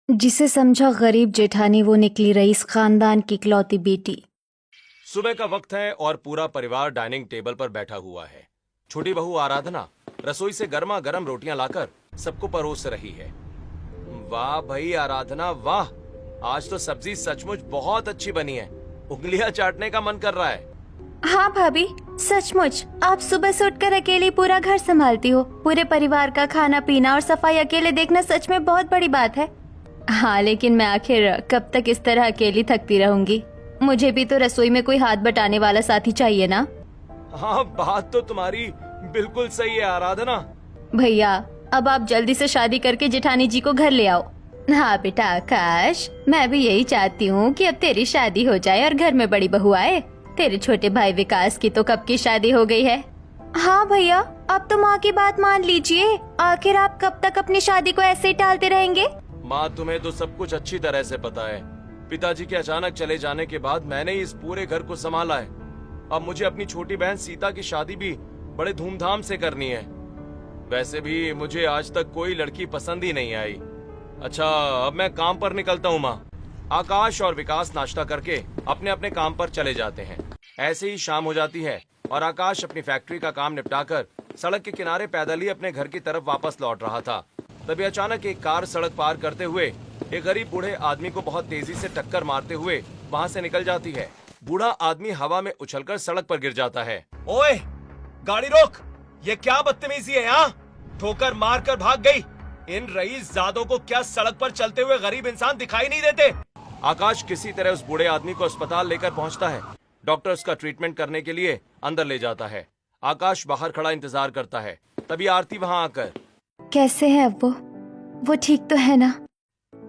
जिसे समझा गरीब जेठानी वो निकली रईस खानदान की इकलौती बेटी। सुबह का वक्त है और पूरा परिवार डाइनिंग टेबल पर बैठा हुआ है। छोटी बहू आराधना रसोई से गर्मा गर्म रोटियां लाकर सबको परोस रही है। वाह भाई आराधना वाह, आज तो सब्जी सचमुच बहुत अच्छी बनी है। उंगलियां चाटने का मन कर रहा है। हाँ भाभी, सचमुच आप सुबह से उठकर अकेली पूरा घर संभालती हो। पूरे परिवार का खाना पीना और सफाई अकेले देखना सच में बहुत बड़ी बात है। हाँ, लेकिन मैं आखिर कब तक इस तरह अकेली थकती रहूंगी। मुझे भी तो रसोई में कोई हाथ बटाने वाला साथी चाहिए ना। हाँ, बात तो तुम्हारी बिल्कुल सही है आराधना। भैया, अब आप जल्दी से शादी करके जेठानी जी को घर ले आओ। हाँ बेटा आकाश, मैं भी यही चाहती हूँ कि अब तेरी शादी हो जाए और घर में बड़ी बहू आए। तेरे छोटे भाई विकास की तो कब की शादी हो गई है। हाँ भैया, अब तो माँ की बात मान लीजिए। आखिर आप कब तक अपनी शादी को ऐसे ही टालते रहेंगे। माँ, तुम्हें तो सब कुछ अच्छी तरह से पता है। पिताजी के अचानक चले जाने के बाद मैंने ही इस पूरे घर को संभाला है। अब मुझे अपनी छोटी बहन सीता की शादी भी बड़े धूमधाम से करनी है। वैसे भी मुझे आज तक कोई लड़की पसंद ही नहीं आई। अच्छा, अब मैं काम पर निकलता हूँ माँ। आकाश और विकास नाश्ता करके अपने अपने काम पर चले जाते हैं। ऐसे ही शाम हो जाती है और आकाश अपनी फैक्ट्री का काम निपटाकर सड़क के किनारे पैदल ही अपने घर की तरफ वापस लौट रहा था। तभी अचानक एक कार सड़क पार करते हुए एक गरीब बूढ़े आदमी को बहुत तेजी से टक्कर मारते हुए वहाँ से निकल जाती है। बूढ़ा आदमी हवा में उछलकर सड़क पर गिर जाता है। ओए, गाड़ी रोक! ये क्या बदतमीजी है यहाँ? ठोकर मार कर भाग गई। इन रईस जादों को क्या सड़क पर चलते हुए गरीब इंसान दिखाई नहीं देते? आकाश किसी तरह उस बूढ़े आदमी को अस्पताल लेकर पहुंचता है। डॉक्टर उसका ट्रीटमेंट करने के लिए अंदर ले जाता है। आकाश बाहर खड़ा इंतजार करता है। तभी आरती वहां आकर, कैसे है अब वो ठीक तो है ना?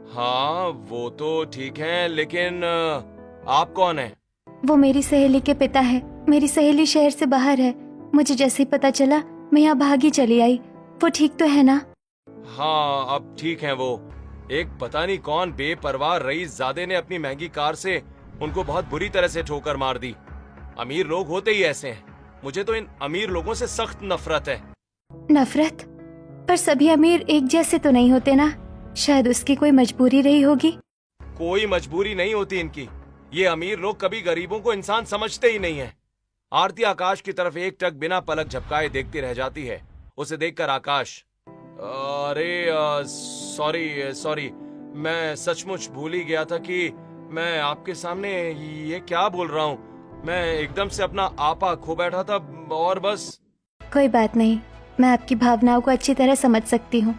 हाँ, वो तो ठीक है, लेकिन आप कौन है? वो मेरी सहेली के पिता है। मेरी सहेली शहर से बाहर है। मुझे जैसे ही पता चला मैं यहाँ भागी चली आई। वो ठीक तो है ना? हाँ, अब ठीक है वो। एक पता नहीं कौन बेपरवाह रईस जादे ने अपनी महंगी कार से उनको बहुत बुरी तरह से ठोकर मार दी। अमीर लोग होते ही ऐसे हैं। मुझे तो इन अमीर लोगों से सख्त नफरत है। नफरत? पर सभी अमीर एक जैसे तो नहीं होते ना। शायद उसकी कोई मजबूरी रही होगी। कोई मजबूरी नहीं होती इनकी। ये अमीर लोग कभी गरीबों को इंसान समझते ही नहीं है। आरती आकाश की तरफ एक टक बिना पलक झपकाए देखती रह जाती है। उसे देखकर आकाश, अरे सॉरी, मैं सचमुच भूल ही गया था कि मैं आपके सामने ये क्या बोल रहा हूँ। मैं एकदम से अपना आपा खो बैठा था और बस। कोई बात नहीं, मैं आपकी भावनाओं को अच्छी तरह समझ सकती हूँ।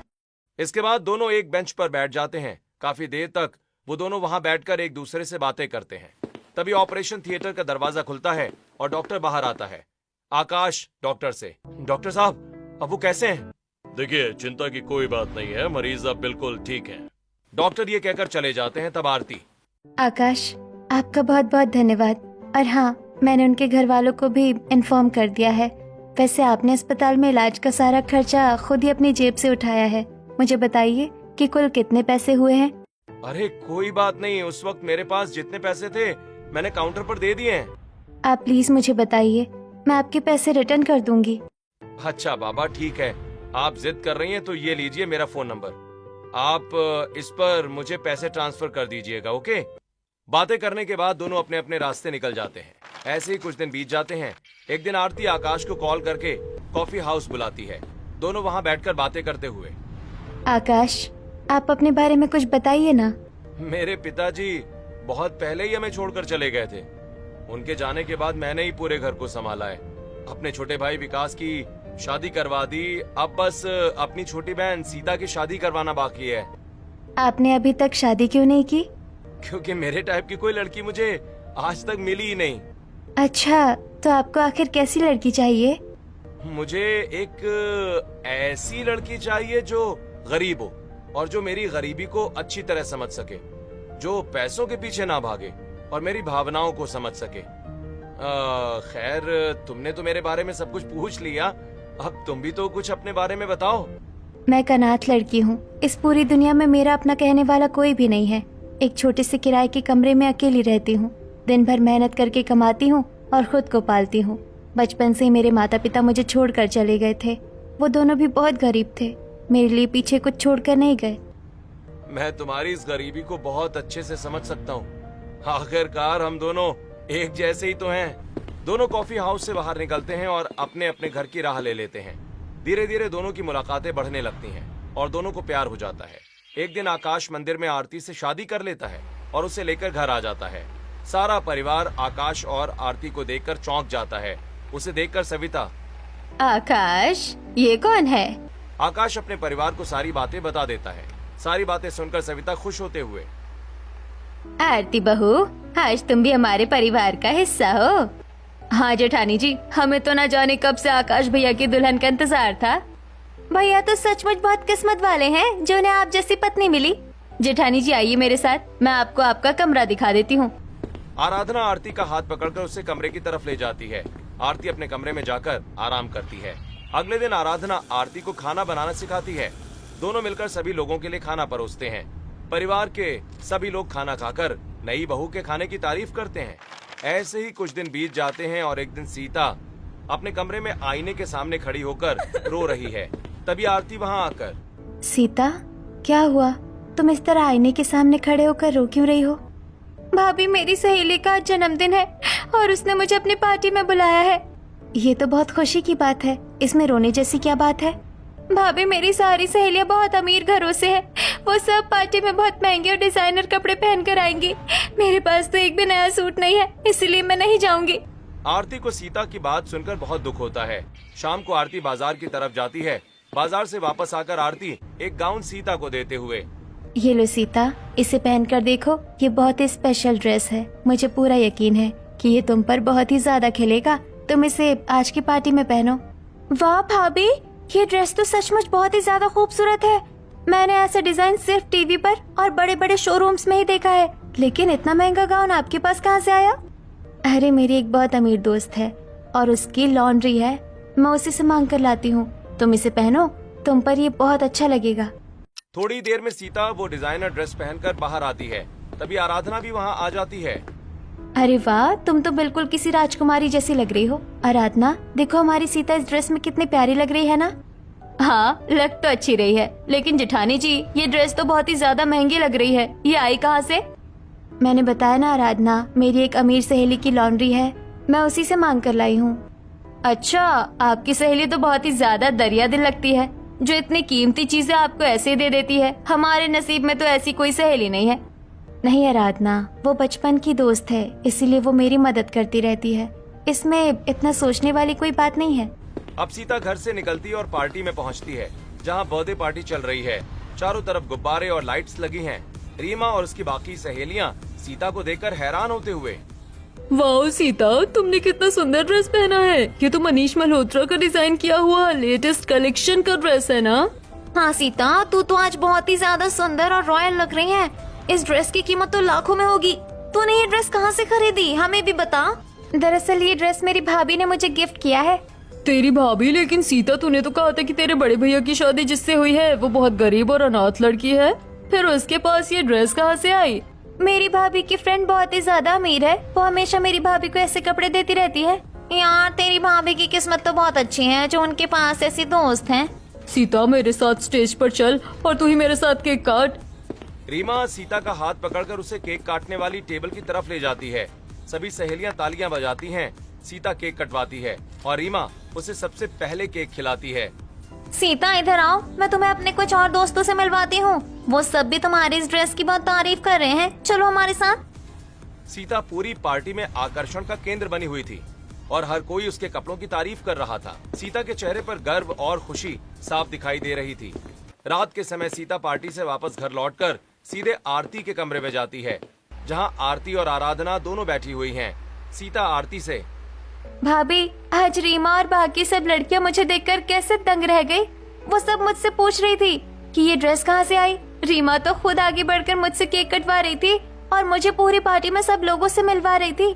इसके बाद दोनों एक बेंच पर बैठ जाते हैं। काफी देर तक वो दोनों वहां बैठकर एक दूसरे से बातें करते हैं। तभी ऑपरेशन थिएटर का दरवाजा खुलता है और डॉक्टर बाहर आता है। आकाश डॉक्टर से, डॉक्टर साहब, अब वो कैसे हैं? देखिए, चिंता की कोई बात नहीं है, मरीज अब बिल्कुल ठीक है। डॉक्टर ये कहकर चले जाते हैं। तब आरती, आकाश, आपका बहुत बहुत धन्यवाद। और हाँ, मैंने उनके घर वालों को भी इन्फॉर्म कर दिया है। वैसे आपने अस्पताल में इलाज का सारा खर्चा खुद ही अपनी जेब से उठाया है। मुझे बताइए कि कुल कितने पैसे हुए हैं? अरे कोई बात नहीं, उस वक्त मेरे पास जितने पैसे थे मैंने काउंटर पर दे दिए हैं। आप प्लीज मुझे बताइए, मैं आपके पैसे रिटर्न कर दूंगी। अच्छा बाबा, ठीक है, आप जिद कर रही हैं तो ये लीजिए मेरा फोन नंबर। आप इस पर मुझे पैसे ट्रांसफर कर दीजिएगा, ओके? बातें करने के बाद दोनों अपने अपने रास्ते निकल जाते हैं। ऐसे ही कुछ दिन बीत जाते हैं। एक दिन आरती आकाश को कॉल करके कॉफी हाउस बुलाती है। दोनों वहां बैठकर बातें करते हुए, आकाश, आप अपने बारे में कुछ बताइए ना। मेरे पिताजी बहुत पहले ही हमें छोड़कर चले गए थे। उनके जाने के बाद मैंने ही पूरे घर को संभाला है। अपने छोटे भाई विकास की शादी करवा दी। अब बस अपनी छोटी बहन सीता की शादी करवाना बाकी है। आपने अभी तक शादी क्यों नहीं की? क्योंकि मेरे टाइप की कोई लड़की मुझे आज तक मिली ही नहीं। अच्छा, तो आपको आखिर कैसी लड़की चाहिए? मुझे एक ऐसी लड़की चाहिए जो गरीब हो और जो मेरी गरीबी को अच्छी तरह समझ सके, जो पैसों के पीछे ना भागे और मेरी भावनाओं को समझ सके। खैर, तुमने तो मेरे बारे में सब कुछ पूछ लिया। अब तुम भी तो कुछ अपने बारे में बताओ। मैं एक अनाथ लड़की हूँ। इस पूरी दुनिया में मेरा अपना कहने वाला कोई भी नहीं है। एक छोटे से किराए के कमरे में अकेली रहती हूँ। दिन भर मेहनत करके कमाती हूँ और खुद को पालती हूँ। बचपन से ही मेरे माता पिता मुझे छोड़कर चले गए थे। वो दोनों भी बहुत गरीब थे। मेरे लिए पीछे कुछ छोड़कर नहीं गए। मैं तुम्हारी इस गरीबी को बहुत अच्छे से समझ सकता हूँ। आखिरकार हम दोनों एक जैसे ही तो हैं। दोनों कॉफी हाउस से बाहर निकलते हैं और अपने अपने घर की राह ले लेते हैं। धीरे धीरे दोनों की मुलाकातें बढ़ने लगती हैं और दोनों को प्यार हो जाता है। एक दिन आकाश मंदिर में आरती से शादी कर लेता है और उसे लेकर घर आ जाता है। सारा परिवार आकाश और आरती को देखकर चौंक जाता है। उसे देखकर सविता, आकाश, ये कौन है? आकाश अपने परिवार को सारी बातें बता देता है। सारी बातें सुनकर सविता खुश होते हुए, आरती बहू, आज तुम भी हमारे परिवार का हिस्सा हो। हाँ जेठानी जी, हमें तो ना जाने कब से आकाश भैया की दुल्हन का इंतजार था। भैया तो सचमुच बहुत किस्मत वाले हैं जो उन्हें आप जैसी पत्नी मिली। जेठानी जी आइए मेरे साथ, मैं आपको आपका कमरा दिखा देती हूँ। आराधना आरती का हाथ पकड़कर उसे कमरे की तरफ ले जाती है। आरती अपने कमरे में जाकर आराम करती है। अगले दिन आराधना आरती को खाना बनाना सिखाती है। दोनों मिलकर सभी लोगों के लिए खाना परोसते हैं। परिवार के सभी लोग खाना खाकर नई बहू के खाने की तारीफ करते हैं। ऐसे ही कुछ दिन बीत जाते हैं और एक दिन सीता अपने कमरे में आईने के सामने खड़ी होकर रो रही है। तभी आरती वहाँ आकर, सीता, क्या हुआ? तुम इस तरह आईने के सामने खड़े होकर रो क्यों रही हो? भाभी, मेरी सहेली का आज जन्मदिन है और उसने मुझे अपनी पार्टी में बुलाया है। ये तो बहुत खुशी की बात है, इसमें रोने जैसी क्या बात है? भाभी, मेरी सारी सहेलियां बहुत अमीर घरों से हैं। वो सब पार्टी में बहुत महंगे और डिजाइनर कपड़े पहन कर आएंगी। मेरे पास तो एक भी नया सूट नहीं है, इसलिए मैं नहीं जाऊंगी। आरती को सीता की बात सुनकर बहुत दुख होता है। शाम को आरती बाजार की तरफ जाती है। बाजार से वापस आकर आरती एक गाउन सीता को देते हुए, ये लो सीता, इसे पहन कर देखो, ये बहुत ही स्पेशल ड्रेस है। मुझे पूरा यकीन है कि ये तुम पर बहुत ही ज्यादा खिलेगा। तुम इसे आज की पार्टी में पहनो। वाह भाभी, ये ड्रेस तो सचमुच बहुत ही ज्यादा खूबसूरत है। मैंने ऐसा डिजाइन सिर्फ टीवी पर और बड़े बड़े शोरूम्स में ही देखा है, लेकिन इतना महंगा गाउन आपके पास कहाँ से आया? अरे, मेरी एक बहुत अमीर दोस्त है और उसकी लॉन्ड्री है, मैं उसी से मांग कर लाती हूँ। तुम इसे पहनो, तुम पर ये बहुत अच्छा लगेगा। थोड़ी देर में सीता वो डिजाइनर ड्रेस पहनकर बाहर आती है। तभी आराधना भी वहाँ आ जाती है। अरे वाह, तुम तो बिल्कुल किसी राजकुमारी जैसी लग रही हो। आराधना, देखो हमारी सीता इस ड्रेस में कितनी प्यारी लग रही है ना? हाँ, लग तो अच्छी रही है, लेकिन जेठानी जी, ये ड्रेस तो बहुत ही ज्यादा महंगी लग रही है। ये आई कहाँ से? मैंने बताया ना आराधना, मेरी एक अमीर सहेली की लॉन्ड्री है, मैं उसी से मांग कर लाई हूँ। अच्छा, आपकी सहेली तो बहुत ही ज्यादा दरिया दिल लगती है, जो इतनी कीमती चीजें आपको ऐसे दे देती है। हमारे नसीब में तो ऐसी कोई सहेली नहीं है। नहीं आराधना, वो बचपन की दोस्त है, इसीलिए वो मेरी मदद करती रहती है। इसमें इतना सोचने वाली कोई बात नहीं है। अब सीता घर से निकलती और पार्टी में पहुंचती है, जहां बर्थडे पार्टी चल रही है। चारों तरफ गुब्बारे और लाइट्स लगी हैं। रीमा और उसकी बाकी सहेलियां सीता को देखकर हैरान होते हुए, वाओ सीता, तुमने कितना सुंदर ड्रेस पहना है। ये तो मनीष मल्होत्रा का डिजाइन किया हुआ लेटेस्ट कलेक्शन का ड्रेस है ना? हाँ सीता, तू तो आज बहुत ही ज्यादा सुंदर और रॉयल लग रही है। इस ड्रेस की कीमत तो लाखों में होगी। तूने ये ड्रेस कहाँ से खरीदी, हमें भी बता। दरअसल ये ड्रेस मेरी भाभी ने मुझे गिफ्ट किया है। तेरी भाभी? लेकिन सीता, तूने तो कहा था कि तेरे बड़े भैया की शादी जिससे हुई है वो बहुत गरीब और अनाथ लड़की है, फिर उसके पास ये ड्रेस कहाँ से आई? मेरी भाभी की फ्रेंड बहुत ही ज्यादा अमीर है, वो हमेशा मेरी भाभी को ऐसे कपड़े देती रहती है। यार, तेरी भाभी की किस्मत तो बहुत अच्छी है जो उनके पास ऐसी दोस्त हैं। सीता, मेरे साथ स्टेज पर चल और तू ही मेरे साथ केक काट। रीमा सीता का हाथ पकड़कर उसे केक काटने वाली टेबल की तरफ ले जाती है। सभी सहेलियां तालियां बजाती हैं। सीता केक कटवाती है और रीमा उसे सबसे पहले केक खिलाती है। सीता, इधर आओ, मैं तुम्हें अपने कुछ और दोस्तों से मिलवाती हूँ। वो सब भी तुम्हारी इस ड्रेस की बहुत तारीफ कर रहे हैं, चलो हमारे साथ। सीता पूरी पार्टी में आकर्षण का केंद्र बनी हुई थी और हर कोई उसके कपड़ों की तारीफ कर रहा था। सीता के चेहरे पर गर्व और खुशी साफ दिखाई दे रही थी। रात के समय सीता पार्टी से वापस घर लौटकर सीधे आरती के कमरे में जाती है, जहां आरती और आराधना दोनों बैठी हुई हैं। सीता आरती से, भाभी, आज रीमा और बाकी सब लड़कियां मुझे देखकर कैसे दंग रह गई। वो सब मुझसे पूछ रही थी कि ये ड्रेस कहाँ से आई। रीमा तो खुद आगे बढ़कर मुझसे केक कटवा रही थी और मुझे पूरी पार्टी में सब लोगों से मिलवा रही थी।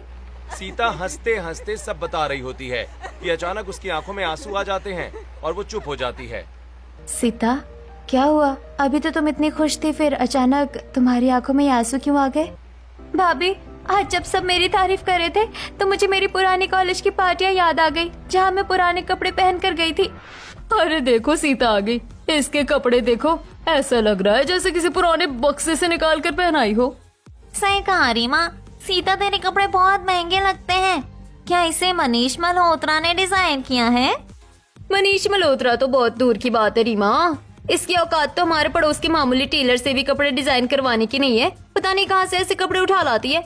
सीता हंसते हंसते सब बता रही होती है कि अचानक उसकी आंखों में आंसू आ जाते हैं और वो चुप हो जाती है। सीता, क्या हुआ? अभी तो तुम इतनी खुश थी, फिर अचानक तुम्हारी आंखों में आंसू क्यों आ गए? भाभी, आज जब सब मेरी तारीफ कर रहे थे तो मुझे मेरी पुरानी कॉलेज की पार्टियां याद आ गई, जहाँ मैं पुराने कपड़े पहन कर गई थी। अरे देखो, सीता आ गई। इसके कपड़े देखो, ऐसा लग रहा है जैसे किसी पुराने बक्से से निकाल कर पहनाई हो। सही कहा रीमा, सीता तेरे कपड़े बहुत महंगे लगते हैं। क्या इसे मनीष मल्होत्रा ने डिजाइन किया है? मनीष मल्होत्रा तो बहुत दूर की बात है रीमा। इसकी औकात तो हमारे पड़ोस के मामूली टेलर से भी कपड़े डिजाइन करवाने की नहीं है। पता नहीं कहाँ से ऐसे कपड़े उठा लाती है।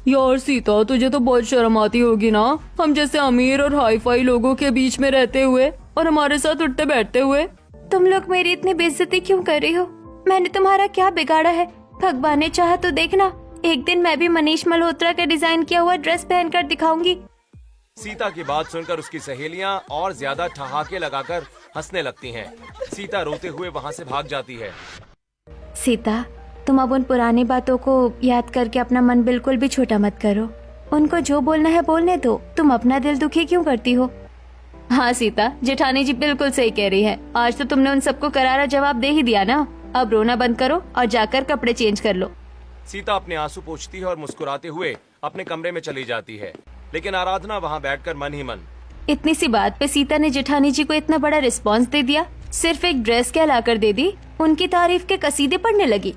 यार सीता, तुझे तो बहुत शर्म आती होगी ना, हम जैसे अमीर और हाई फाई लोगों के बीच में रहते हुए और हमारे साथ उठते बैठते हुए। तुम लोग मेरी इतनी बेइज्जती क्यों कर रही हो? मैंने तुम्हारा क्या बिगाड़ा है? भगवान ने चाहा तो देखना, एक दिन मैं भी मनीष मल्होत्रा का डिजाइन किया हुआ ड्रेस पहनकर दिखाऊंगी। सीता की बात सुनकर उसकी सहेलियां और ज्यादा ठहाके लगाकर हंसने लगती हैं। सीता रोते हुए वहाँ से भाग जाती है। सीता, तुम अब उन पुरानी बातों को याद करके अपना मन बिल्कुल भी छोटा मत करो। उनको जो बोलना है बोलने दो, तुम अपना दिल दुखी क्यों करती हो? हाँ सीता, जेठानी जी बिल्कुल सही कह रही है। आज तो तुमने उन सबको करारा जवाब दे ही दिया ना। अब रोना बंद करो और जाकर कपड़े चेंज कर लो। सीता अपने आंसू पोंछती है और मुस्कुराते हुए अपने कमरे में चली जाती है, लेकिन आराधना वहाँ बैठकर मन ही मन। इतनी सी बात पे सीता ने जेठानी जी को इतना बड़ा रिस्पांस दे दिया। सिर्फ एक ड्रेस क्या लाकर दे दी, उनकी तारीफ के कसीदे पढ़ने लगी।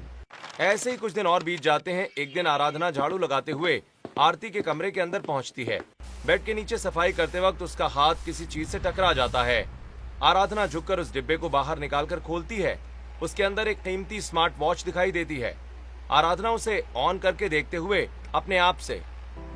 ऐसे ही कुछ दिन और बीत जाते हैं। एक दिन आराधना झाड़ू लगाते हुए आरती के कमरे के अंदर पहुंचती है। बेड के नीचे सफाई करते वक्त उसका हाथ किसी चीज से टकरा जाता है। आराधना झुककर उस डिब्बे को बाहर निकालकर खोलती है। उसके अंदर एक कीमती स्मार्ट वॉच दिखाई देती है। आराधना उसे ऑन करके देखते हुए अपने आप से,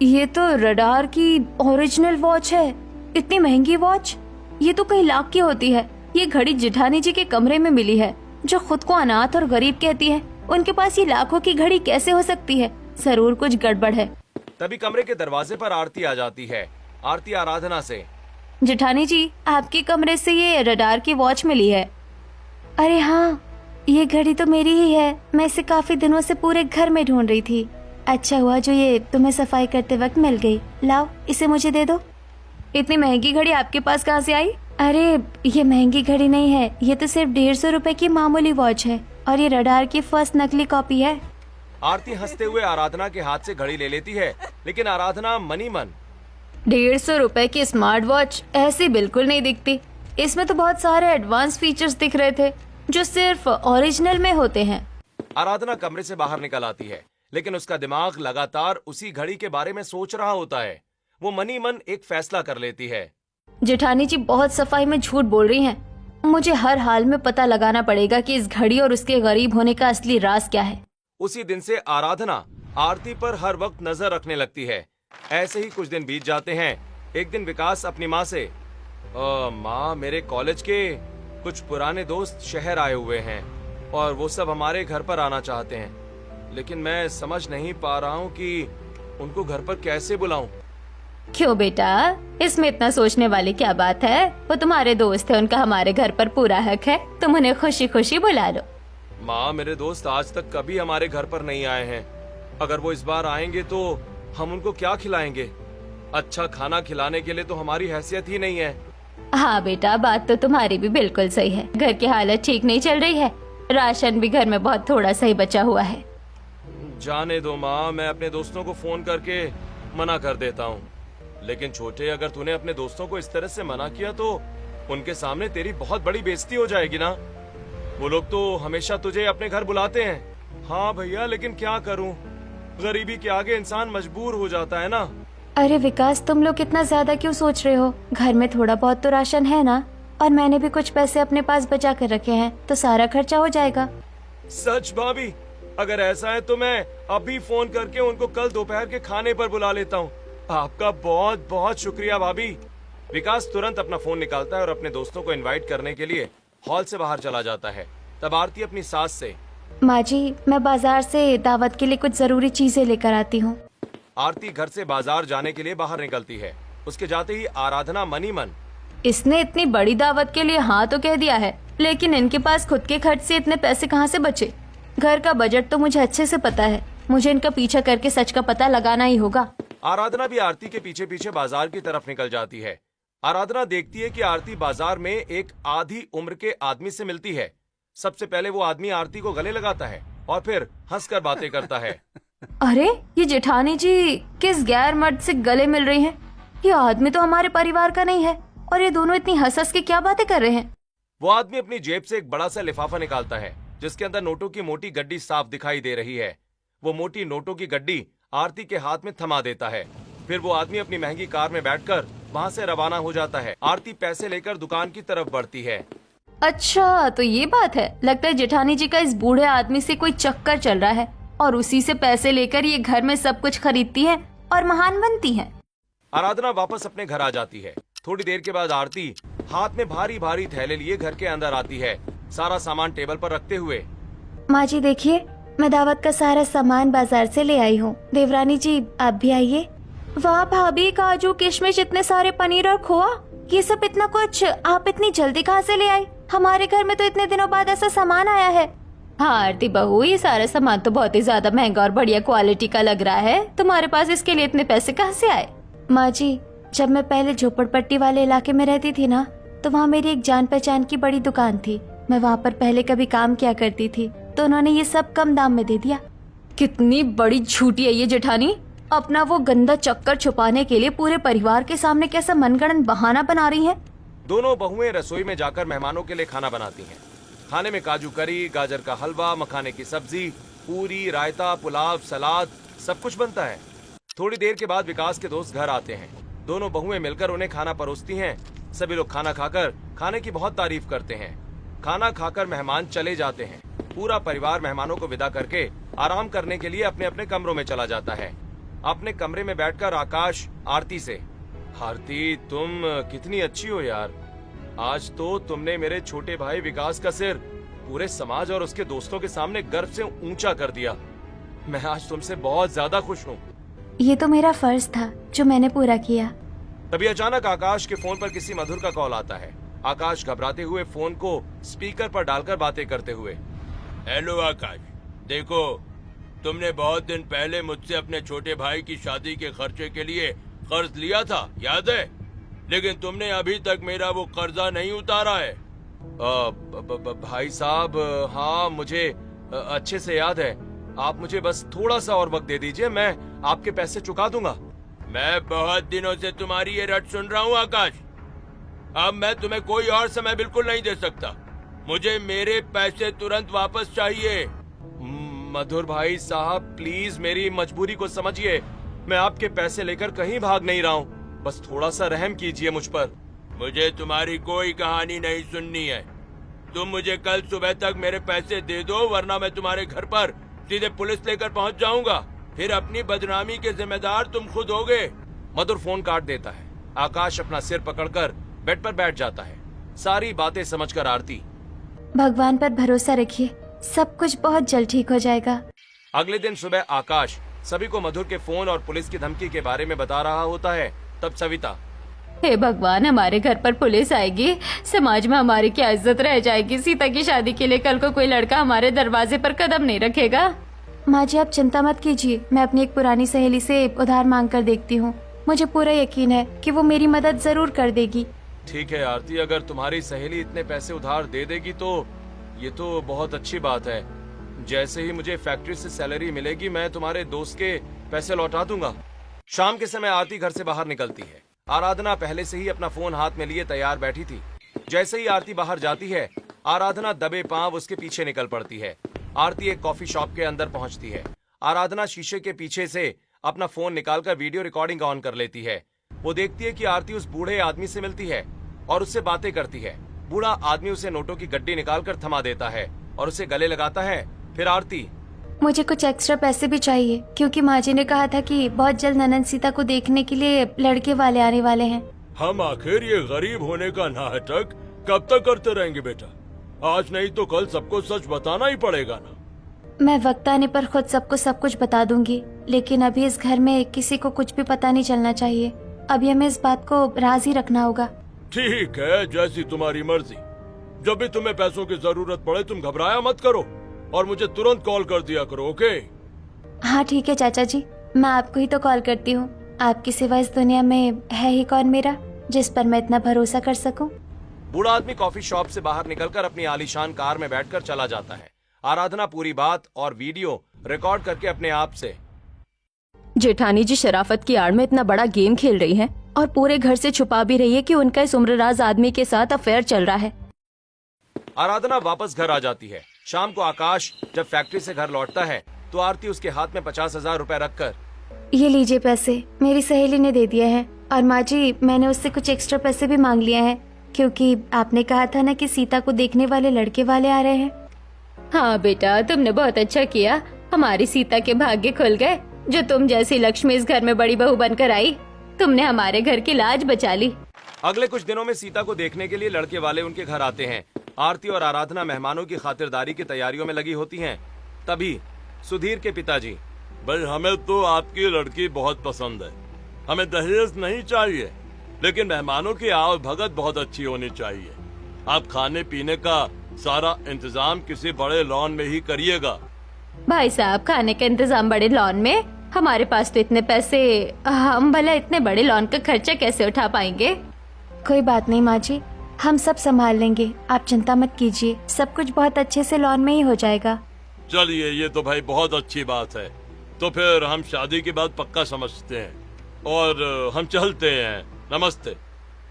ये तो रडार की ओरिजिनल वॉच है। इतनी महंगी वॉच, ये तो कई लाख की होती है। ये घड़ी जेठानी जी के कमरे में मिली है, जो खुद को अनाथ और गरीब कहती है। उनके पास ये लाखों की घड़ी कैसे हो सकती है? जरूर कुछ गड़बड़ है। तभी कमरे के दरवाजे पर आरती आ जाती है। आरती आराधना से, जेठानी जी, आपके कमरे से ये रडार की वॉच मिली है। अरे हाँ, ये घड़ी तो मेरी ही है। मैं इसे काफी दिनों से पूरे घर में ढूंढ रही थी। अच्छा हुआ जो ये तुम्हें सफाई करते वक्त मिल गई। लाओ, इसे मुझे दे दो। इतनी महंगी घड़ी आपके पास कहाँ से आई? अरे ये महंगी घड़ी नहीं है, ये तो सिर्फ 150 रुपए की मामूली वॉच है और ये रडार की फर्स्ट नकली कॉपी है। आरती हंसते हुए आराधना के हाथ से घड़ी ले लेती है, लेकिन आराधना मनी मन, 150 रुपए की स्मार्ट वॉच ऐसी बिल्कुल नहीं दिखती। इसमें तो बहुत सारे एडवांस फीचर्स दिख रहे थे जो सिर्फ ओरिजिनल में होते हैं। आराधना कमरे से बाहर निकल आती है, लेकिन उसका दिमाग लगातार उसी घड़ी के बारे में सोच रहा होता है। वो मनी मन एक फैसला कर लेती है। जेठानी जी बहुत सफाई में झूठ बोल रही हैं। मुझे हर हाल में पता लगाना पड़ेगा कि इस घड़ी और उसके गरीब होने का असली राज क्या है। उसी दिन से आराधना आरती पर हर वक्त नजर रखने लगती है। ऐसे ही कुछ दिन बीत जाते हैं। एक दिन विकास अपनी माँ से, माँ, मेरे कॉलेज के कुछ पुराने दोस्त शहर आए हुए हैं और वो सब हमारे घर पर आना चाहते हैं, लेकिन मैं समझ नहीं पा रहा हूँ कि उनको घर पर कैसे बुलाऊं। क्यों बेटा, इसमें इतना सोचने वाली क्या बात है? वो तुम्हारे दोस्त है, उनका हमारे घर पर पूरा हक है। तुम उन्हें खुशी खुशी बुला लो। माँ, मेरे दोस्त आज तक कभी हमारे घर पर नहीं आए हैं। अगर वो इस बार आएंगे तो हम उनको क्या खिलाएंगे? अच्छा खाना खिलाने के लिए तो हमारी हैसियत ही नहीं है। हाँ बेटा, बात तो तुम्हारी भी बिल्कुल सही है। घर की हालत ठीक नहीं चल रही है। राशन भी घर में बहुत थोड़ा सा ही बचा हुआ है। जाने दो माँ, मैं अपने दोस्तों को फोन करके मना कर देता हूँ। लेकिन छोटे, अगर तूने अपने दोस्तों को इस तरह से मना किया तो उनके सामने तेरी बहुत बड़ी बेइज्जती हो जाएगी ना। वो लोग तो हमेशा तुझे अपने घर बुलाते हैं। हाँ भैया, लेकिन क्या करूँ, गरीबी के आगे इंसान मजबूर हो जाता है ना। अरे विकास, तुम लोग इतना ज्यादा क्यों सोच रहे हो? घर में थोड़ा बहुत तो राशन है ना, और मैंने भी कुछ पैसे अपने पास बचा कर रखे हैं, तो सारा खर्चा हो जाएगा। सच भाभी, अगर ऐसा है तो मैं अभी फोन करके उनको कल दोपहर के खाने पर बुला लेता हूँ। आपका बहुत बहुत शुक्रिया भाभी। विकास तुरंत अपना फोन निकालता है और अपने दोस्तों को इनवाइट करने के लिए हॉल से बाहर चला जाता है। तब आरती अपनी सास से, माँ जी, मैं बाजार से दावत के लिए कुछ जरूरी चीजें लेकर आती हूँ। आरती घर से बाजार जाने के लिए बाहर निकलती है। उसके जाते ही आराधना मनी मन, इसने इतनी बड़ी दावत के लिए हाँ तो कह दिया है, लेकिन इनके पास खुद के खर्च से इतने पैसे कहाँ से बचे? घर का बजट तो मुझे अच्छे से पता है। मुझे इनका पीछा करके सच का पता लगाना ही होगा। आराधना भी आरती के पीछे पीछे बाजार की तरफ निकल जाती है। आराधना देखती है कि आरती बाजार में एक आधी उम्र के आदमी से मिलती है। सबसे पहले वो आदमी आरती को गले लगाता है और फिर हंसकर बातें करता है। अरे ये जेठानी जी किस गैर मर्द से गले मिल रही हैं? ये आदमी तो हमारे परिवार का नहीं है और ये दोनों इतनी हंस हंस के क्या बातें कर रहे हैं? वो आदमी अपनी जेब से एक बड़ा सा लिफाफा निकालता है जिसके अंदर नोटों की मोटी गड्डी साफ दिखाई दे रही है। वो मोटी नोटों की गड्डी आरती के हाथ में थमा देता है। फिर वो आदमी अपनी महंगी कार में बैठकर वहाँ से रवाना हो जाता है। आरती पैसे लेकर दुकान की तरफ बढ़ती है। अच्छा, तो ये बात है। लगता है जेठानी जी का इस बूढ़े आदमी से कोई चक्कर चल रहा है और उसी से पैसे लेकर ये घर में सब कुछ खरीदती है और महान बनती है। आराधना वापस अपने घर आ जाती है। थोड़ी देर के बाद आरती हाथ में भारी भारी थैले लिए घर के अंदर आती है, सारा सामान टेबल पर रखते हुए। माँ जी देखिए, मैं दावत का सारा सामान बाजार से ले आई हूँ। देवरानी जी आप भी आइए। वाह भाभी, काजू किशमिश, इतने सारे पनीर और खोआ, ये सब इतना कुछ आप इतनी जल्दी कहाँ से ले आई? हमारे घर में तो इतने दिनों बाद ऐसा सामान आया है। हाँ आरती बहू, ये सारा सामान तो बहुत ही ज्यादा महंगा और बढ़िया क्वालिटी का लग रहा है। तुम्हारे पास इसके लिए इतने पैसे कहाँ से आए? माँ जी, जब मैं पहले झोपड़पट्टी वाले इलाके में रहती थी ना, तो वहाँ मेरी एक जान पहचान की बड़ी दुकान थी। मैं वहाँ पर पहले कभी काम किया करती थी, तो उन्होंने ये सब कम दाम में दे दिया। कितनी बड़ी झूठी है ये जेठानी। अपना वो गंदा चक्कर छुपाने के लिए पूरे परिवार के सामने कैसा मनगढ़ंत बहाना बना रही हैं। दोनों बहुएं रसोई में जाकर मेहमानों के लिए खाना बनाती हैं। खाने में काजू करी, गाजर का हलवा, मखाने की सब्जी, पूरी, रायता, पुलाव, सलाद, सब कुछ बनता है। थोड़ी देर के बाद विकास के दोस्त घर आते हैं। दोनों बहुएं मिलकर उन्हें खाना परोसती हैं। सभी लोग खाना खाकर खाने की बहुत तारीफ करते हैं। खाना खाकर मेहमान चले जाते हैं। पूरा परिवार मेहमानों को विदा करके आराम करने के लिए अपने अपने कमरों में चला जाता है। अपने कमरे में बैठकर आकाश आरती से, आरती तुम कितनी अच्छी हो यार। आज तो तुमने मेरे छोटे भाई विकास का सिर पूरे समाज और उसके दोस्तों के सामने गर्व से ऊंचा कर दिया। मैं आज तुमसे बहुत ज्यादा खुश हूँ। ये तो मेरा फर्ज था जो मैंने पूरा किया। तभी अचानक आकाश के फोन पर किसी मधुर का कॉल आता है। आकाश घबराते हुए फोन को स्पीकर पर डालकर बातें करते हुए, हेलो आकाश, देखो तुमने बहुत दिन पहले मुझसे अपने छोटे भाई की शादी के खर्चे के लिए कर्ज लिया था, याद है? लेकिन तुमने अभी तक मेरा वो कर्जा नहीं उतारा है। भाई साहब, हाँ मुझे अच्छे से याद है। आप मुझे बस थोड़ा सा और वक्त दे दीजिए, मैं आपके पैसे चुका दूंगा। मैं बहुत दिनों से तुम्हारी ये रट सुन रहा हूँ आकाश। अब मैं तुम्हें कोई और समय बिल्कुल नहीं दे सकता। मुझे मेरे पैसे तुरंत वापस चाहिए। मधुर भाई साहब, प्लीज मेरी मजबूरी को समझिए। मैं आपके पैसे लेकर कहीं भाग नहीं रहा हूँ, बस थोड़ा सा रहम कीजिए मुझ पर। मुझे तुम्हारी कोई कहानी नहीं सुननी है। तुम मुझे कल सुबह तक मेरे पैसे दे दो, वरना मैं तुम्हारे घर पर सीधे पुलिस लेकर पहुंच जाऊंगा। फिर अपनी बदनामी के जिम्मेदार तुम खुद होगे। मधुर फोन काट देता है। आकाश अपना सिर पकड़कर बेड पर बैठ जाता है। सारी बातें समझकर आरती, भगवान पर भरोसा रखिए, सब कुछ बहुत जल्द ठीक हो जाएगा। अगले दिन सुबह आकाश सभी को मधुर के फोन और पुलिस की धमकी के बारे में बता रहा होता है। तब सविता, हे भगवान, हमारे घर पर पुलिस आएगी, समाज में हमारी क्या इज्जत रह जाएगी। सीता की शादी के लिए कल को कोई लड़का हमारे दरवाजे पर कदम नहीं रखेगा। माँ जी आप चिंता मत कीजिए, मैं अपनी एक पुरानी सहेली से उधार मांग कर देखती हूँ। मुझे पूरा यकीन है कि वो मेरी मदद जरूर कर देगी। ठीक है आरती, अगर तुम्हारी सहेली इतने पैसे उधार दे देगी तो ये तो बहुत अच्छी बात है। जैसे ही मुझे फैक्ट्री से सैलरी मिलेगी, मैं तुम्हारे दोस्त के पैसे लौटा दूंगा। शाम के समय आरती घर से बाहर निकलती है। आराधना पहले से ही अपना फोन हाथ में लिए तैयार बैठी थी। जैसे ही आरती बाहर जाती है, आराधना दबे पांव उसके पीछे निकल पड़ती है। आरती एक कॉफी शॉप के अंदर पहुंचती है। आराधना शीशे के पीछे से अपना फोन निकालकर वीडियो रिकॉर्डिंग ऑन कर लेती है। वो देखती है कि आरती उस बूढ़े आदमी से मिलती है और उससे बातें करती है। बूढ़ा आदमी उसे नोटों की गड्डी निकालकर थमा देता है और उसे गले लगाता है। फिर आरती, मुझे कुछ एक्स्ट्रा पैसे भी चाहिए, क्योंकि माँ जी ने कहा था कि बहुत जल्द ननंद सीता को देखने के लिए लड़के वाले आने वाले हैं। हम आखिर ये गरीब होने का नाटक कब तक करते रहेंगे बेटा? आज नहीं तो कल सबको सच बताना ही पड़ेगा ना। मैं वक्त आने पर खुद सबको सब कुछ बता दूंगी, लेकिन अभी इस घर में किसी को कुछ भी पता नहीं चलना चाहिए। अभी हमें इस बात को राज ही रखना होगा। ठीक है, जैसी तुम्हारी मर्जी। जब भी तुम्हें पैसों की जरूरत पड़े तुम घबराया मत करो और मुझे तुरंत कॉल कर दिया करो, ओके? हाँ ठीक है चाचा जी, मैं आपको ही तो कॉल करती हूँ। आपकी सिवा इस दुनिया में है ही कौन मेरा, जिस पर मैं इतना भरोसा कर सकूं। बूढ़ा आदमी कॉफी शॉप से बाहर निकलकर अपनी आलीशान कार में बैठकर चला जाता है। आराधना पूरी बात और वीडियो रिकॉर्ड करके अपने आप से, जेठानी जी शराफत की आड़ में इतना बड़ा गेम खेल रही हैं और पूरे घर से छुपा भी रही है कि उनका इस उम्रराज आदमी के साथ अफेयर चल रहा है। आराधना वापस घर आ जाती है। शाम को आकाश जब फैक्ट्री से घर लौटता है तो आरती उसके हाथ में 50,000 रुपए रखकर, ये लीजिए पैसे, मेरी सहेली ने दे दिए हैं। और माँ जी, मैंने उससे कुछ एक्स्ट्रा पैसे भी मांग लिए हैं, क्योंकि आपने कहा था ना कि सीता को देखने वाले लड़के वाले आ रहे हैं। हाँ बेटा, तुमने बहुत अच्छा किया। हमारी सीता के भाग्य खुल गए। जो तुम जैसी लक्ष्मी इस घर में बड़ी बहू बनकर आई, तुमने हमारे घर की लाज बचा ली। अगले कुछ दिनों में सीता को देखने के लिए लड़के वाले उनके घर आते हैं। आरती और आराधना मेहमानों की खातिरदारी की तैयारियों में लगी होती हैं। तभी सुधीर के पिताजी, भाई हमें तो आपकी लड़की बहुत पसंद है। हमें दहेज नहीं चाहिए, लेकिन मेहमानों की आव भगत बहुत अच्छी होनी चाहिए। आप खाने पीने का सारा इंतजाम किसी बड़े लॉन में ही करिएगा। भाई साहब, खाने का इंतजाम बड़े लॉन में? हमारे पास तो इतने पैसे, हम भला इतने बड़े लॉन का खर्चा कैसे उठा पाएंगे? कोई बात नहीं माँ जी, हम सब संभाल लेंगे, आप चिंता मत कीजिए। सब कुछ बहुत अच्छे से लॉन में ही हो जाएगा। चलिए, ये तो भाई बहुत अच्छी बात है। तो फिर हम शादी की बात पक्का समझते हैं और हम चलते हैं। नमस्ते।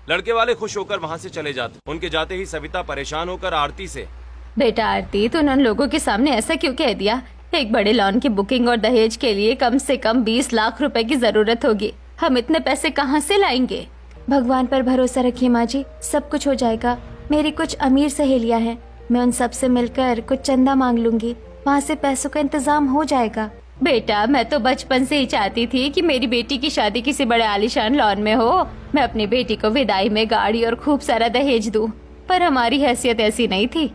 लड़के वाले खुश होकर वहाँ से चले जाते। उनके जाते ही सविता परेशान होकर आरती से, बेटा आरती, तूने उन लोगों के सामने ऐसा क्यों कह दिया? एक बड़े लॉन की बुकिंग और दहेज के लिए कम से कम 20 लाख रुपए की जरूरत होगी। हम इतने पैसे कहाँ से लाएंगे? भगवान पर भरोसा रखिए माँ जी, सब कुछ हो जाएगा। मेरी कुछ अमीर सहेलियाँ हैं, मैं उन सब से मिलकर कुछ चंदा मांग लूंगी, वहाँ से पैसों का इंतजाम हो जाएगा। बेटा, मैं तो बचपन से ही चाहती थी कि मेरी बेटी की शादी किसी बड़े आलीशान लॉन में हो। मैं अपनी बेटी को विदाई में गाड़ी और खूब सारा दहेज दूं, पर हमारी हैसियत ऐसी नहीं थी।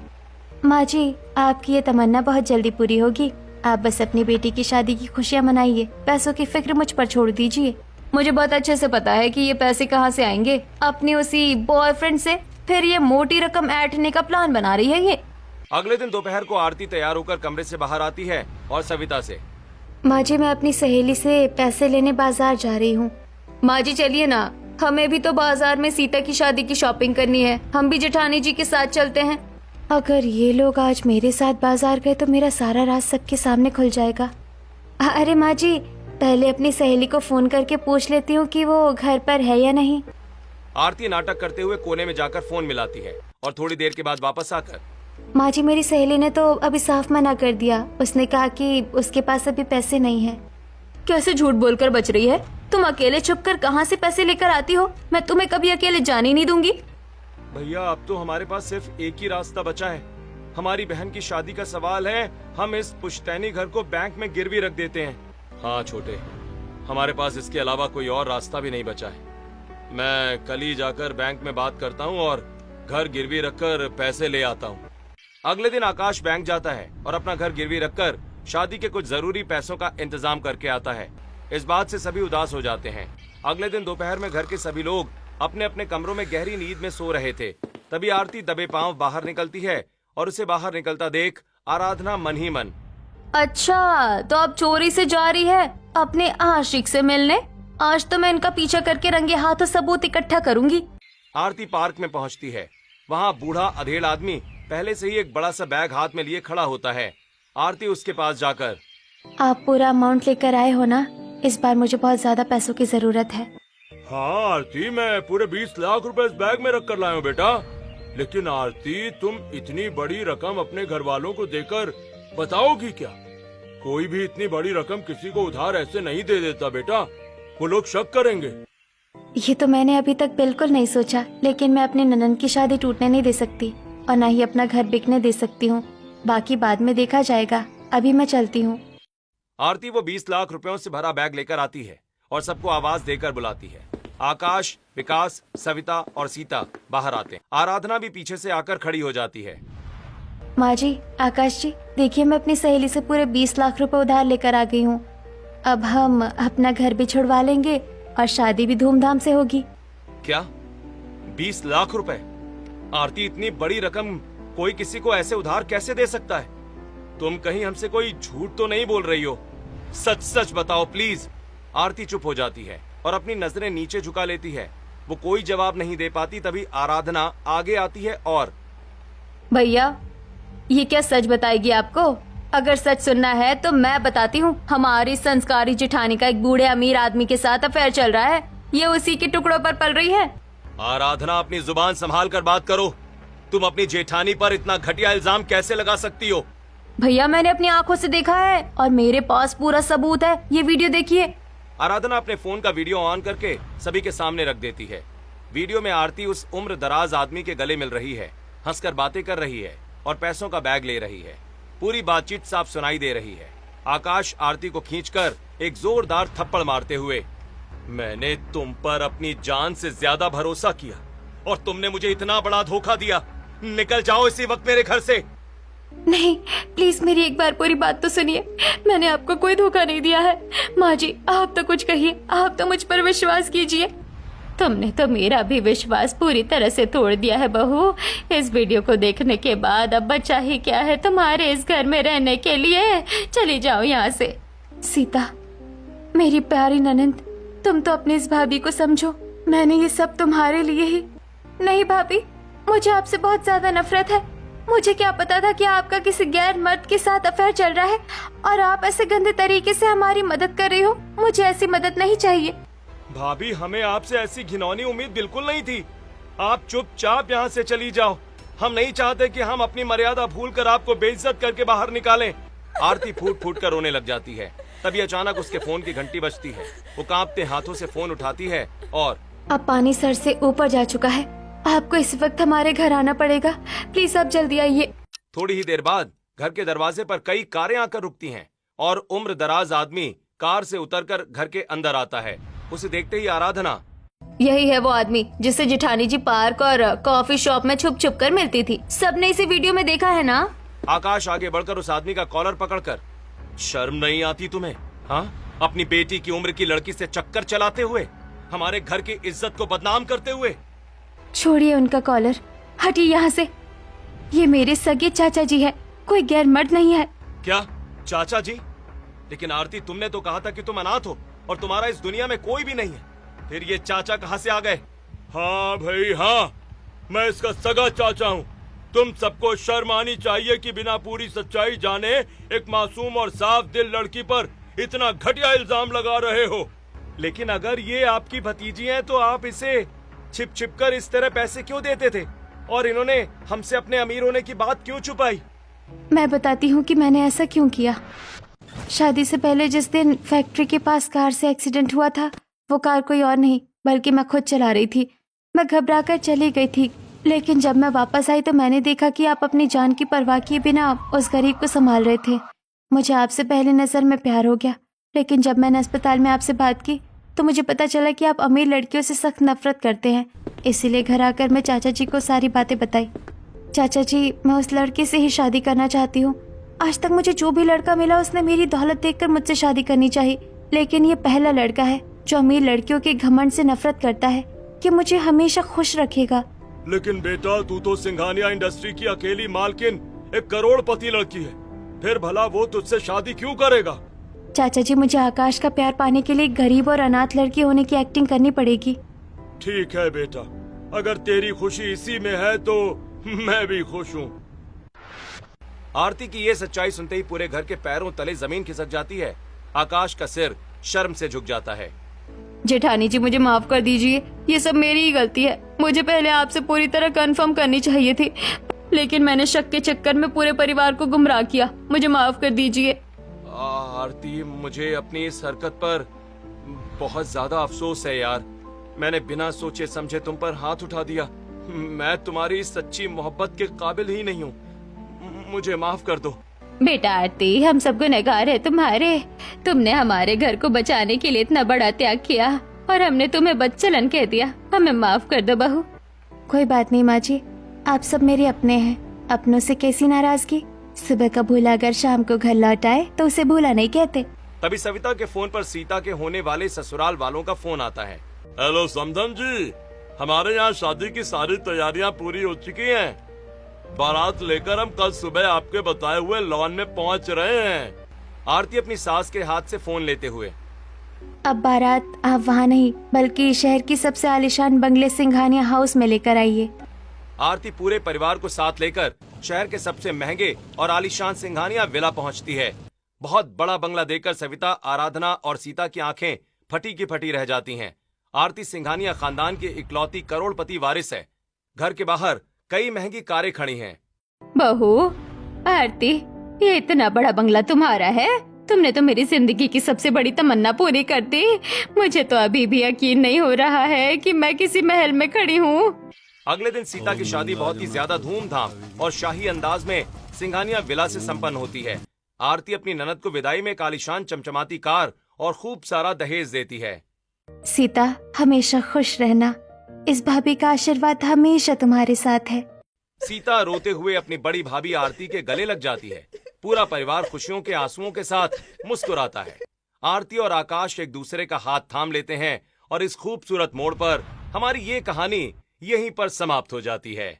माँ जी, आपकी ये तमन्ना बहुत जल्दी पूरी होगी। आप बस अपनी बेटी की शादी की खुशियाँ मनाइए, पैसों की फिक्र मुझ पर छोड़ दीजिए। मुझे बहुत अच्छे से पता है कि ये पैसे कहाँ से आएंगे, अपनी उसी बॉयफ्रेंड से। फिर ये मोटी रकम ऐंठने का प्लान बना रही है ये। अगले दिन दोपहर को आरती तैयार होकर कमरे से बाहर आती है और सविता से, माँ जी, मैं अपनी सहेली से पैसे लेने बाजार जा रही हूँ। माँ जी चलिए ना, हमें भी तो बाजार में सीता की शादी की शॉपिंग करनी है। हम भी जेठानी जी के साथ चलते हैं। अगर ये लोग आज मेरे साथ बाजार गए तो मेरा सारा राज सबके सामने खुल जाएगा। अरे माँ जी, पहले अपनी सहेली को फोन करके पूछ लेती हूँ कि वो घर पर है या नहीं। आरती नाटक करते हुए कोने में जाकर फोन मिलाती है और थोड़ी देर के बाद वापस आकर, माँ जी, मेरी सहेली ने तो अभी साफ मना कर दिया। उसने कहा कि उसके पास अभी पैसे नहीं है। कैसे झूठ बोलकर बच रही है? तुम अकेले छुपकर कहाँ से पैसे लेकर आती हो? मैं तुम्हें कभी अकेले जाने ही नहीं दूंगी। भैया, अब तो हमारे पास सिर्फ एक ही रास्ता बचा है। हमारी बहन की शादी का सवाल है, हम इस पुश्तैनी घर को बैंक में गिरवी रख देते हैं। हाँ छोटे, हमारे पास इसके अलावा कोई और रास्ता भी नहीं बचा है। मैं कल ही जाकर बैंक में बात करता हूँ और घर गिरवी रखकर पैसे ले आता हूँ। अगले दिन आकाश बैंक जाता है और अपना घर गिरवी रखकर शादी के कुछ जरूरी पैसों का इंतजाम करके आता है। इस बात से सभी उदास हो जाते हैं। अगले दिन दोपहर में घर के सभी लोग अपने अपने कमरों में गहरी नींद में सो रहे थे। तभी आरती दबे पांव बाहर निकलती है और उसे बाहर निकलता देख आराधना मन ही मन, अच्छा, तो अब चोरी से जा रही है अपने आशिक से मिलने। आज तो मैं इनका पीछा करके रंगे हाथों सबूत इकट्ठा करूंगी। आरती पार्क में पहुंचती है। वहाँ बूढ़ा अधेड़ आदमी पहले से ही एक बड़ा सा बैग हाथ में लिए खड़ा होता है। आरती उसके पास जाकर, आप पूरा अमाउंट लेकर आए हो ना? इस बार मुझे बहुत ज्यादा पैसों की जरूरत है। हाँ आरती, मैं पूरे 20 लाख रुपए इस बैग में रख कर लाया हूँ बेटा। लेकिन आरती, तुम इतनी बड़ी रकम अपने घर वालों को देकर बताओगी क्या? कोई भी इतनी बड़ी रकम किसी को उधार ऐसे नहीं दे देता बेटा, वो लोग शक करेंगे। ये तो मैंने अभी तक बिल्कुल नहीं सोचा, लेकिन मैं अपनी ननद की शादी टूटने नहीं दे सकती और न ही अपना घर बिकने दे सकती हूँ। बाकी बाद में देखा जाएगा, अभी मैं चलती हूँ। आरती वो 20 लाख रुपयों से भरा बैग लेकर आती है और सबको आवाज देकर बुलाती है। आकाश, विकास, सविता और सीता बाहर आते हैं। आराधना भी पीछे से आकर खड़ी हो जाती है। माँ जी, आकाश जी, देखिए मैं अपनी सहेली से पूरे 20 लाख रुपए उधार लेकर आ गई हूँ। अब हम अपना घर भी छुड़वा लेंगे और शादी भी धूमधाम से होगी। क्या 20 लाख रुपए? आरती, इतनी बड़ी रकम कोई किसी को ऐसे उधार कैसे दे सकता है? तुम कहीं हमसे कोई झूठ तो नहीं बोल रही हो? सच सच बताओ प्लीज। आरती चुप हो जाती है और अपनी नजरें नीचे झुका लेती है। वो कोई जवाब नहीं दे पाती। तभी आराधना आगे आती है और, भैया, ये क्या सच बताएगी आपको? अगर सच सुनना है तो मैं बताती हूँ। हमारी संस्कारी जेठानी का एक बूढ़े अमीर आदमी के साथ अफेयर चल रहा है। ये उसी के टुकड़ों पर पल रही है। आराधना, अपनी जुबान संभाल कर बात करो। तुम अपनी जेठानी पर इतना घटिया इल्जाम कैसे लगा सकती हो? भैया मैंने अपनी आंखों से देखा है और मेरे पास पूरा सबूत है, ये वीडियो देखिए। आराधना अपने फोन का वीडियो ऑन करके सभी के सामने रख देती है। वीडियो में आरती उस उम्र दराज आदमी के गले मिल रही है, हंसकर बातें कर रही है और पैसों का बैग ले रही है। पूरी बातचीत साफ सुनाई दे रही है। आकाश आरती को खींचकर एक जोरदार थप्पड़ मारते हुए, मैंने तुम पर अपनी जान से ज्यादा भरोसा किया और तुमने मुझे इतना बड़ा धोखा दिया। निकल जाओ इसी वक्त मेरे घर से। नहीं, प्लीज मेरी एक बार पूरी बात तो सुनिए। मैंने आपको कोई धोखा नहीं दिया है। माँ जी आप तो कुछ कहिए, आप तो मुझ पर विश्वास कीजिए। तुमने तो मेरा भी विश्वास पूरी तरह से तोड़ दिया है बहू। इस वीडियो को देखने के बाद अब बचा ही क्या है तुम्हारे इस घर में रहने के लिए। चली जाओ यहाँ से। सीता मेरी प्यारी ननंद, तुम तो अपनी इस भाभी को समझो। मैंने ये सब तुम्हारे लिए ही। नहीं भाभी, मुझे आपसे बहुत ज्यादा नफरत है। मुझे क्या पता था कि आपका किसी गैर मर्द के साथ अफेयर चल रहा है और आप ऐसे गंदे तरीके से हमारी मदद कर रही हो। मुझे ऐसी मदद नहीं चाहिए। भाभी हमें आपसे ऐसी घिनौनी उम्मीद बिल्कुल नहीं थी। आप चुपचाप यहाँ से चली जाओ। हम नहीं चाहते कि हम अपनी मर्यादा भूलकर आपको बेइज्जत करके बाहर निकालें। आरती फूट फूट कर रोने लग जाती है। तभी अचानक उसके फोन की घंटी बजती है। वो कांपते हाथों से फोन उठाती है और अब पानी सर से ऊपर जा चुका है। आपको इस वक्त हमारे घर आना पड़ेगा। प्लीज आप जल्दी आइए। थोड़ी ही देर बाद घर के दरवाजे पर कई कारें आकर रुकती हैं और उम्र दराज आदमी कार से उतरकर घर के अंदर आता है। उसे देखते ही आराधना, यही है वो आदमी जिससे जेठानी जी पार्क और कॉफी शॉप में छुप छुप कर मिलती थी। सबने इसे वीडियो में देखा है ना? आकाश आगे बढ़कर उस आदमी का कॉलर पकड़कर, शर्म नहीं आती तुम्हें? हाँ, अपनी बेटी की उम्र की लड़की से चक्कर चलाते हुए, हमारे घर की इज्जत को बदनाम करते हुए। छोड़िए उनका कॉलर, हटिए यहाँ से। ये मेरे सगे चाचा जी है, कोई गैर मर्द नहीं है। क्या चाचा जी? लेकिन आरती तुमने तो कहा था कि तुम अनाथ हो और तुम्हारा इस दुनिया में कोई भी नहीं है। फिर ये चाचा कहाँ से आ गए? हाँ भाई हाँ, मैं इसका सगा चाचा हूँ। तुम सबको शर्म आनी चाहिए कि बिना पूरी सच्चाई जाने एक मासूम और साफ दिल लड़की पर इतना घटिया इल्जाम लगा रहे हो। लेकिन अगर ये आपकी भतीजी हैं तो आप इसे छिप छिप कर इस तरह पैसे क्यों देते थे और इन्होंने हमसे अपने अमीर होने की बात क्यों छुपाई? मैं बताती हूँ कि मैंने ऐसा क्यों किया। शादी से पहले जिस दिन फैक्ट्री के पास कार से एक्सीडेंट हुआ था, वो कार कोई और नहीं बल्कि मैं खुद चला रही थी। मैं घबराकर चली गई थी, लेकिन जब मैं वापस आई तो मैंने देखा कि आप अपनी जान की परवाह किए बिना उस गरीब को संभाल रहे थे। मुझे आपसे पहली नजर में प्यार हो गया, लेकिन जब मैंने अस्पताल में आपसे बात की तो मुझे पता चला कि आप अमीर लड़कियों से सख्त नफरत करते हैं। इसीलिए घर आकर मैं चाचा जी को सारी बातें बताई। चाचा जी, मैं उस लड़के से ही शादी करना चाहती हूँ। आज तक मुझे जो भी लड़का मिला उसने मेरी दौलत देखकर मुझसे शादी करनी चाहिए, लेकिन ये पहला लड़का है जो अमीर लड़कियों के घमंड से नफरत करता है कि मुझे हमेशा खुश रखेगा। लेकिन बेटा, तू तो सिंघानिया इंडस्ट्री की अकेली मालकिन, एक करोड़पति लड़की है। फिर भला वो तुझसे शादी क्यों करेगा? चाचा जी, मुझे आकाश का प्यार पाने के लिए गरीब और अनाथ लड़की होने की एक्टिंग करनी पड़ेगी। ठीक है बेटा, अगर तेरी खुशी इसी में है तो मैं भी खुश हूँ। आरती की ये सच्चाई सुनते ही पूरे घर के पैरों तले जमीन खिसक जाती है। आकाश का सिर शर्म से झुक जाता है। जेठानी जी, मुझे माफ कर दीजिए, ये सब मेरी ही गलती है। मुझे पहले आपसे पूरी तरह कंफर्म करनी चाहिए थी, लेकिन मैंने शक के चक्कर में पूरे परिवार को गुमराह किया। मुझे माफ कर दीजिए। आरती, मुझे अपनी इस हरकत पर बहुत ज्यादा अफसोस है यार। मैंने बिना सोचे समझे तुम पर हाथ उठा दिया। मैं तुम्हारी सच्ची मोहब्बत के काबिल ही नहीं हूँ। मुझे माफ कर दो। बेटा आरती, हम सब गुनहगार है तुम्हारे। तुमने हमारे घर को बचाने के लिए इतना बड़ा त्याग किया और हमने तुम्हें बदचलन कह दिया। हमें माफ कर दो बहू। कोई बात नहीं माँ जी, आप सब मेरे अपने हैं। अपनों से कैसी नाराजगी। सुबह का भूला अगर शाम को घर लौट आए तो उसे भूला नहीं कहते। तभी सविता के फोन पर सीता के होने वाले ससुराल वालों का फोन आता है। हेलो समधन जी, हमारे यहाँ शादी की सारी तैयारियाँ पूरी हो चुकी हैं। बारात लेकर हम कल सुबह आपके बताए हुए लॉन में पहुँच रहे हैं। आरती अपनी सास के हाथ से फोन लेते हुए, अब बारात आप वहाँ नहीं बल्कि शहर की सबसे आलीशान बंगले सिंघानिया हाउस में लेकर आइए। आरती पूरे परिवार को साथ लेकर शहर के सबसे महंगे और आलीशान सिंघानिया विला पहुंचती है। बहुत बड़ा बंगला देखकर सविता, आराधना और सीता की आंखें फटी की फटी रह जाती हैं। आरती सिंघानिया खानदान की इकलौती करोड़पति वारिस है। घर के बाहर कई महंगी कारें खड़ी हैं। बहू, आरती, ये इतना बड़ा बंगला तुम्हारा है? तुमने तो मेरी जिंदगी की सबसे बड़ी तमन्ना पूरी कर दी। मुझे तो अभी भी यकीन नहीं हो रहा है कि मैं किसी महल में खड़ी हूँ। अगले दिन सीता की शादी बहुत ही ज्यादा धूमधाम और शाही अंदाज में सिंघानिया विला से संपन्न होती है। आरती अपनी ननद को विदाई में कालीशान चमचमाती कार और खूब सारा दहेज देती है। सीता, हमेशा खुश रहना। इस भाभी का आशीर्वाद हमेशा तुम्हारे साथ है। सीता रोते हुए अपनी बड़ी भाभी आरती के गले लग जाती है। पूरा परिवार खुशियों के आंसुओं के साथ मुस्कुराता है। आरती और आकाश एक दूसरे का हाथ थाम लेते हैं और इस खूबसूरत मोड़ पर हमारी ये कहानी यहीं पर समाप्त हो जाती है।